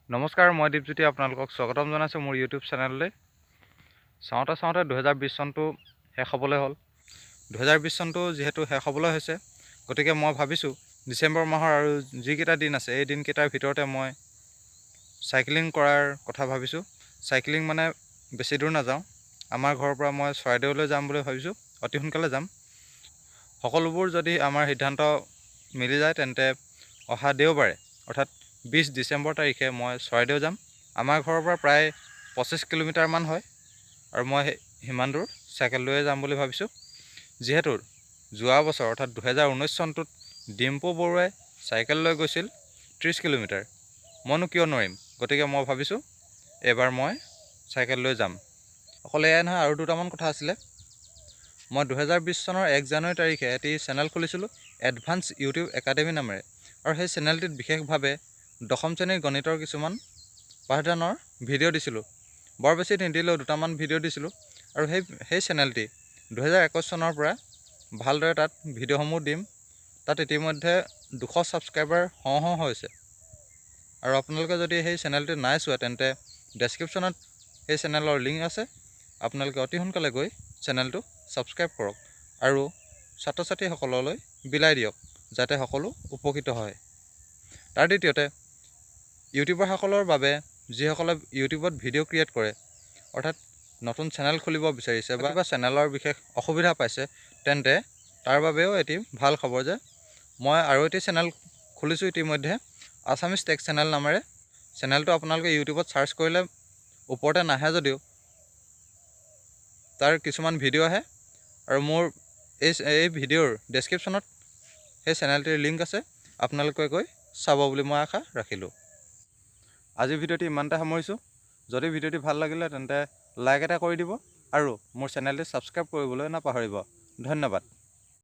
নমস্কাৰ, মই দীপজ্যোতি আপোনালোকক স্বাগতম জনাইছোঁ মোৰ ইউটিউব চেনেললৈ। চাওঁতে 2020 চনটো শেষ হ'বলৈ হ'ল। 2020 চনটো যিহেতু শেষ হ'বলৈ হৈছে, গতিকে মই ভাবিছোঁ ডিচেম্বৰ মাহৰ আৰু যিকেইটা দিন আছে এই দিনকেইটাৰ ভিতৰতে মই চাইক্লিং কৰাৰ কথা ভাবিছোঁ। চাইক্লিং মানে বেছি দূৰ নাযাওঁ, আমাৰ ঘৰৰ পৰা মই চৰাইদেউলৈ যাম বুলি ভাবিছোঁ। অতি সোনকালে যাম। সকলোবোৰ যদি আমাৰ সিদ্ধান্ত মিলি যায় তেন্তে অহা দেওবাৰে অৰ্থাৎ 20 ডিচেম্বৰ তাৰিখে মই চৰাইদেউ যাম। আমাৰ ঘৰৰ পৰা প্ৰায় 25 কিলোমিটাৰমান হয় আৰু মই সিমান দূৰ চাইকেল লৈয়ে যাম বুলি ভাবিছোঁ। যিহেতু যোৱা বছৰ অৰ্থাৎ 2019 চনটোত ডিম্পু বৰুৱাই চাইকেল লৈ গৈছিল 30 কিলোমিটাৰ। মইনো কিয় নোৱাৰিম? গতিকে মই ভাবিছোঁ এইবাৰ মই চাইকেল লৈ যাম। অকল এয়াই নহয়, আৰু দুটামান কথা আছিলে। মই 2020 চনৰ 1 জানুৱাৰী তাৰিখে এটি চেনেল খুলিছিলোঁ, এডভান্স ইউটিউব একাডেমী নামেৰে, আৰু সেই চেনেলটিত বিশেষভাৱে দশম শ্ৰেণীৰ গণিতৰ কিছুমান পাঠদানৰ ভিডিঅ' দিছিলোঁ। বৰ বেছি নিদিলেও দুটামান ভিডিঅ' দিছিলোঁ, আৰু সেই চেনেলটি 2021 চনৰ পৰা ভালদৰে তাত ভিডিঅ'সমূহ দিম। তাত ইতিমধ্যে 200 ছাবস্ক্ৰাইবাৰ হওঁ হৈছে। আৰু আপোনালোকে যদি সেই চেনেলটি নাই চোৱা তেন্তে ডেছক্ৰিপশ্যনত সেই চেনেলৰ লিংক আছে। আপোনালোকে অতি সোনকালে গৈ চেনেলটো ছাবস্ক্ৰাইব কৰক আৰু ছাত্ৰ ছাত্ৰীসকললৈ বিলাই দিয়ক, যাতে সকলো উপকৃত হয়। তাৰ দ্বিতীয়তে, ইউটিউবাৰসকলৰ বাবে যিসকলে ইউটিউবত ভিডিঅ' ক্ৰিয়েট কৰে, অৰ্থাৎ নতুন চেনেল খুলিব বিচাৰিছে বা কিবা চেনেলৰ বিশেষ অসুবিধা পাইছে, তেন্তে তাৰ বাবেও এটি ভাল খবৰ যে মই আৰু এটি চেনেল খুলিছোঁ ইতিমধ্যে, আছামিজ টেক চেনেল নামেৰে। চেনেলটো আপোনালোকে ইউটিউবত ছাৰ্চ কৰিলে ওপৰতে নাহে যদিও তাৰ কিছুমান ভিডিঅ' আহে, আৰু মোৰ এই ভিডিঅ'ৰ ডেছক্ৰিপশ্যনত সেই চেনেলটিৰ লিংক আছে। আপোনালোকে গৈ চাব বুলি মই আশা ৰাখিলোঁ। আজিৰ ভিডিঅ'টি ইমানতে সামৰিছোঁ। যদি ভিডিঅ'টি ভাল লাগিলে তেন্তে লাইক এটা কৰি দিব আৰু মোৰ চেনেলটি ছাবস্ক্ৰাইব কৰিবলৈ নাপাহৰিব। ধন্যবাদ।